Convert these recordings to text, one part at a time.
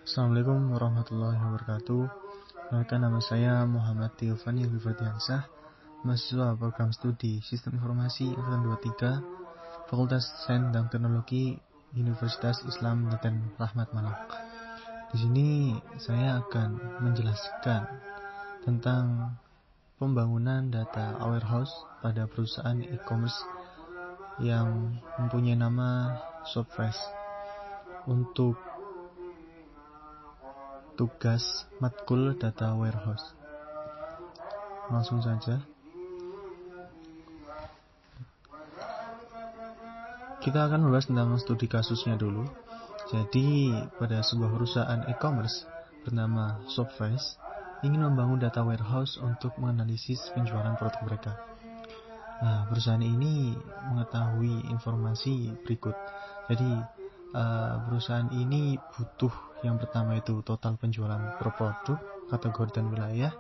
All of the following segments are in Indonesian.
Assalamualaikum warahmatullahi wabarakatuh. Perkenalkan, nama saya Muhammad Tiofani Wifardiansyah, mahasiswa program studi Sistem Informasi Angkatan 23, Fakultas Sains dan Teknologi Universitas Islam Neten Rahmat Malang. Di sini saya akan menjelaskan tentang pembangunan data warehouse pada perusahaan e-commerce yang mempunyai nama Shopfresh untuk tugas matkul data warehouse. Langsung saja. Kita akan membahas tentang studi kasusnya dulu. Jadi, pada sebuah perusahaan e-commerce bernama Shopfresh ingin membangun data warehouse untuk menganalisis penjualan produk mereka. Nah, perusahaan ini mengetahui informasi berikut. Jadi, perusahaan ini butuh yang pertama itu total penjualan per produk, kategori dan wilayah.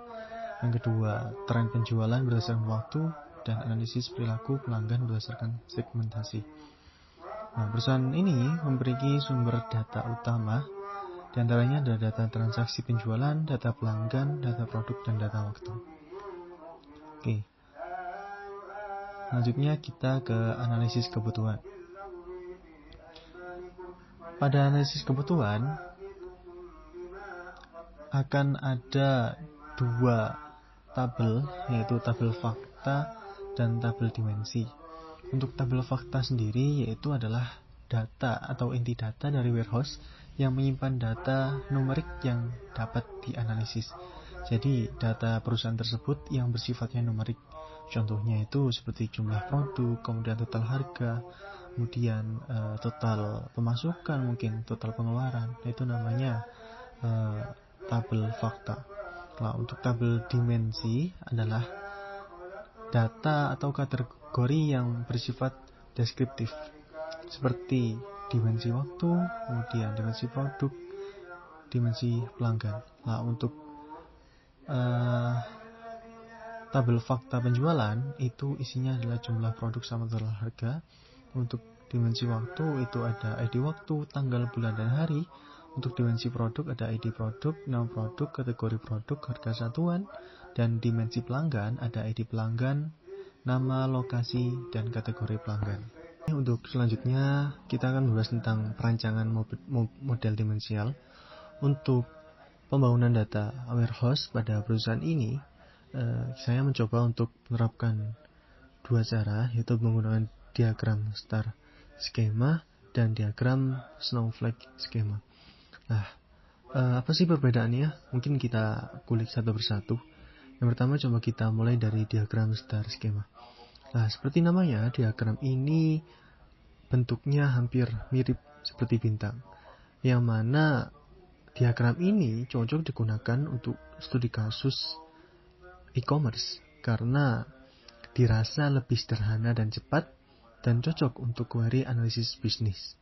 Yang kedua, tren penjualan berdasarkan waktu dan analisis perilaku pelanggan berdasarkan segmentasi. Nah, perusahaan ini memiliki sumber data utama, di antaranya ada data transaksi penjualan, data pelanggan, data produk, dan data waktu. Oke. Selanjutnya kita ke analisis kebutuhan. Pada analisis kebutuhan akan ada dua tabel, yaitu tabel fakta dan tabel dimensi. Untuk tabel fakta sendiri yaitu adalah data atau inti data dari warehouse yang menyimpan data numerik yang dapat dianalisis. Jadi data perusahaan tersebut yang bersifatnya numerik. Contohnya itu seperti jumlah produk, kemudian total harga, kemudian total pemasukan, mungkin total pengeluaran. Itu namanya tabel fakta. Nah, untuk tabel dimensi adalah data atau kategori yang bersifat deskriptif, seperti dimensi waktu, kemudian dimensi produk, dimensi pelanggan. Nah, untuk tabel fakta penjualan itu isinya adalah jumlah produk sama total harga. Untuk dimensi waktu itu ada ID waktu, tanggal, bulan, dan hari. Untuk dimensi produk ada ID produk, nama produk, kategori produk, harga satuan. Dan dimensi pelanggan ada ID pelanggan, nama, lokasi, dan kategori pelanggan. Untuk selanjutnya kita akan membahas tentang perancangan model dimensial. Untuk pembangunan data warehouse pada perusahaan ini, saya mencoba untuk menerapkan dua cara, yaitu menggunakan diagram star skema dan diagram snowflake skema. Nah, apa sih perbedaannya? Mungkin kita kulik satu persatu. Yang pertama, coba kita mulai dari diagram star skema. Nah, seperti namanya, diagram ini bentuknya hampir mirip seperti bintang, yang mana diagram ini cocok digunakan untuk studi kasus e-commerce karena dirasa lebih sederhana dan cepat dan cocok untuk query analisis bisnis.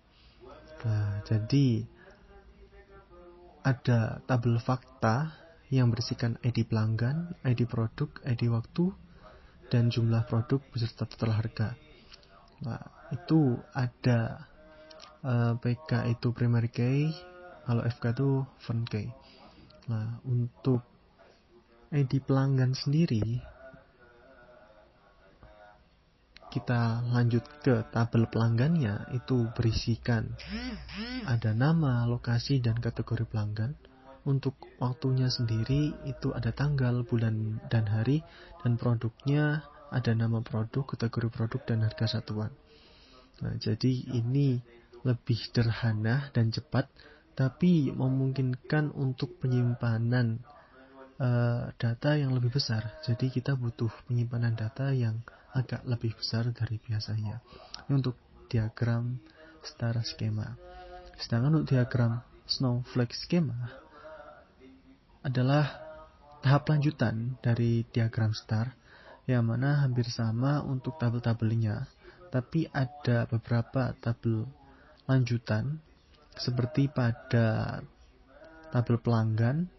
Nah, jadi ada tabel fakta yang berisikan ID pelanggan, ID produk, ID waktu, dan jumlah produk beserta total harga. Nah, itu ada PK itu primary key, kalau FK itu foreign key. Nah, untuk ID pelanggan sendiri, kita lanjut ke tabel pelanggannya, itu berisikan ada nama, lokasi, dan kategori pelanggan. Untuk waktunya sendiri itu ada tanggal, bulan, dan hari, dan produknya ada nama produk, kategori produk, dan harga satuan. Nah, jadi ini lebih sederhana dan cepat, tapi memungkinkan untuk penyimpanan data yang lebih besar. Jadi kita butuh penyimpanan data yang agak lebih besar dari biasanya. Ini untuk diagram star skema. Sedangkan untuk diagram snowflake skema adalah tahap lanjutan dari diagram star, yang mana hampir sama untuk tabel-tabelnya, tapi ada beberapa tabel lanjutan seperti pada tabel pelanggan.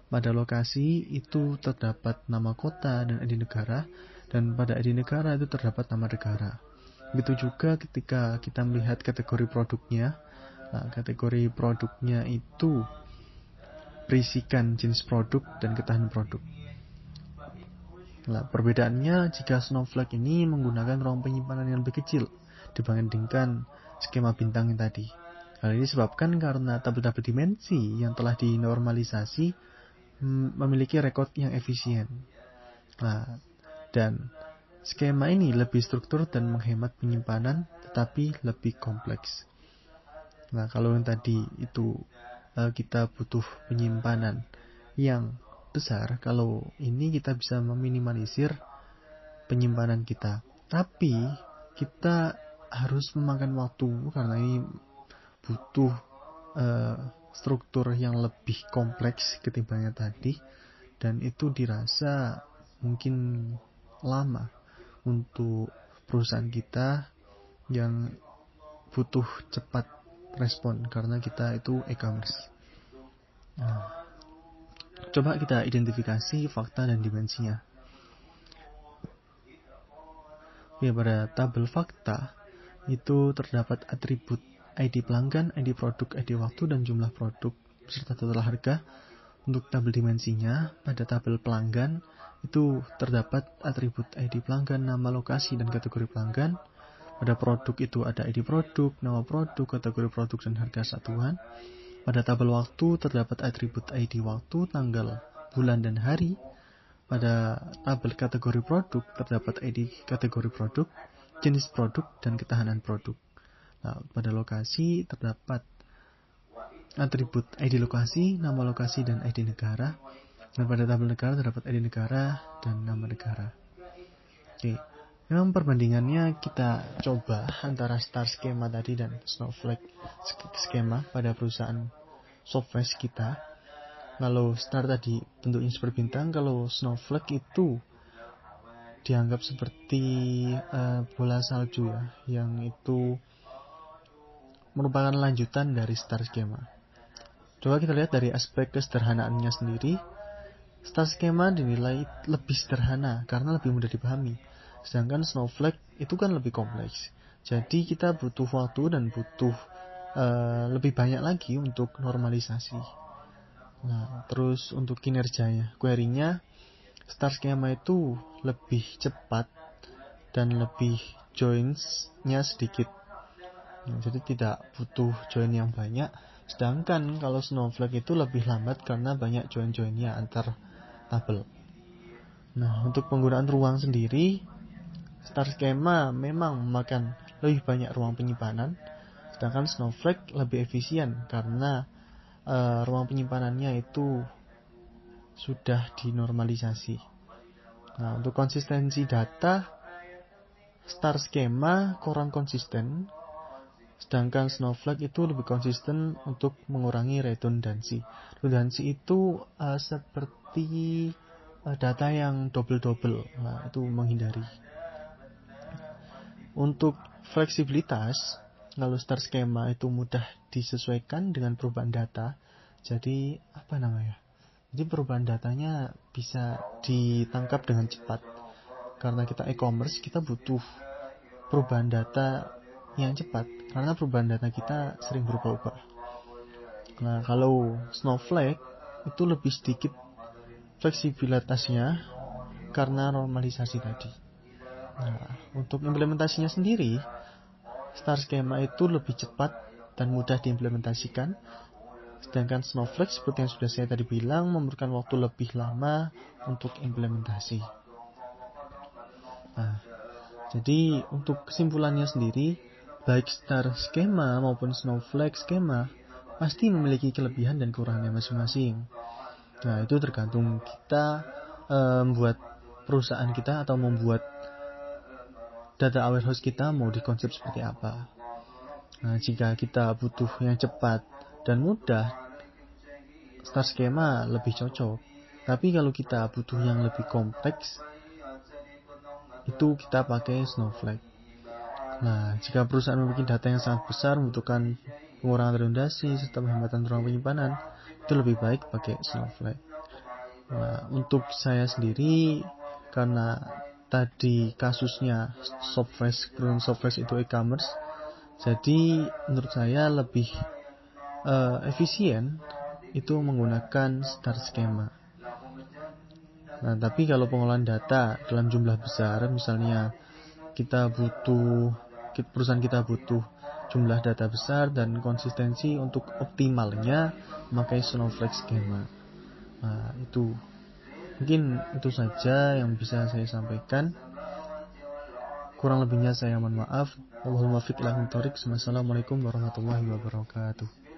Pada lokasi itu terdapat nama kota dan ID negara, dan pada ID negara itu terdapat nama negara. Begitu juga ketika kita melihat kategori produknya. Nah, kategori produknya itu berisikan jenis produk dan ketahanan produk. Nah, perbedaannya jika Snowflake ini menggunakan ruang penyimpanan yang lebih kecil dibandingkan skema bintang yang tadi. Hal ini disebabkan karena tabel-tabel dimensi yang telah dinormalisasi memiliki rekod yang efisien. Nah, dan skema ini lebih struktur dan menghemat penyimpanan, tetapi lebih kompleks. Nah, kalau yang tadi itu kita butuh penyimpanan yang besar, kalau ini kita bisa meminimalisir penyimpanan kita. Tapi kita harus memakan waktu karena ini butuh struktur yang lebih kompleks ketimbang yang tadi, dan itu dirasa mungkin lama untuk perusahaan kita yang butuh cepat respon karena kita itu e-commerce. Nah, coba kita identifikasi fakta dan dimensinya. Oke, pada tabel fakta itu terdapat atribut ID pelanggan, ID produk, ID waktu, dan jumlah produk beserta total harga. Untuk tabel dimensinya, pada tabel pelanggan itu terdapat atribut ID pelanggan, nama, lokasi, dan kategori pelanggan. Pada produk itu ada ID produk, nama produk, kategori produk, dan harga satuan. Pada tabel waktu terdapat atribut ID waktu, tanggal, bulan, dan hari. Pada tabel kategori produk terdapat ID kategori produk, jenis produk, dan ketahanan produk. Nah, pada lokasi terdapat atribut ID lokasi, nama lokasi, dan ID negara. Dan pada tabel negara terdapat ID negara dan nama negara. Oke, memang perbandingannya kita coba antara Star Schema tadi dan Snowflake Schema pada perusahaan software kita. Kalau Star tadi bentuknya seperti bintang, kalau Snowflake itu dianggap seperti bola salju ya, yang itu merupakan lanjutan dari Star Schema. Coba kita lihat dari aspek kesederhanaannya sendiri. Star Schema dinilai lebih sederhana karena lebih mudah dipahami, sedangkan Snowflake itu kan lebih kompleks. Jadi kita butuh waktu dan butuh lebih banyak lagi untuk normalisasi. Nah, terus untuk kinerjanya, query-nya Star Schema itu lebih cepat dan lebih joins-nya sedikit. Nah, jadi tidak butuh join yang banyak. Sedangkan kalau Snowflake itu lebih lambat karena banyak join-joinnya antar tabel. Nah, untuk penggunaan ruang sendiri, Star Schema memang memakan lebih banyak ruang penyimpanan, sedangkan Snowflake lebih efisien karena ruang penyimpanannya itu sudah dinormalisasi. Nah, untuk konsistensi data, Star Schema kurang konsisten, sedangkan Snowflake itu lebih konsisten untuk mengurangi redundansi. Redundansi itu seperti data yang double-double, nah, itu menghindari. Untuk fleksibilitas, kalau Star Schema itu mudah disesuaikan dengan perubahan data. Jadi Jadi perubahan datanya bisa ditangkap dengan cepat. Karena kita e-commerce, kita butuh perubahan data yang cepat karena perubahan data kita sering berubah-ubah. Nah, kalau Snowflake itu lebih sedikit fleksibilitasnya karena normalisasi tadi. Nah, untuk implementasinya sendiri, Star Schema itu lebih cepat dan mudah diimplementasikan, sedangkan Snowflake seperti yang sudah saya tadi bilang memerlukan waktu lebih lama untuk implementasi. Nah, jadi untuk kesimpulannya sendiri, baik Star Schema maupun Snowflake Schema pasti memiliki kelebihan dan kekurangannya masing-masing. Nah, itu tergantung kita membuat perusahaan kita atau membuat data warehouse kita mau dikonsep seperti apa. Nah, jika kita butuh yang cepat dan mudah, Star Schema lebih cocok. Tapi kalau kita butuh yang lebih kompleks, itu kita pakai Snowflake. Nah, jika perusahaan memiliki data yang sangat besar, membutuhkan pengurangan redundansi serta penghematan ruang penyimpanan, itu lebih baik pakai Snowflake. Nah, untuk saya sendiri, karena tadi kasusnya software itu e-commerce, jadi menurut saya lebih efisien itu menggunakan star schema. Nah, tapi kalau pengolahan data dalam jumlah besar, misalnya perusahaan kita butuh jumlah data besar dan konsistensi untuk optimalnya memakai Snowflake schema. Nah, mungkin itu saja yang bisa saya sampaikan. Kurang lebihnya saya mohon maaf. Wallahul muwaffiq ila aqwamit thoriq. Wassalamualaikum warahmatullahi wabarakatuh.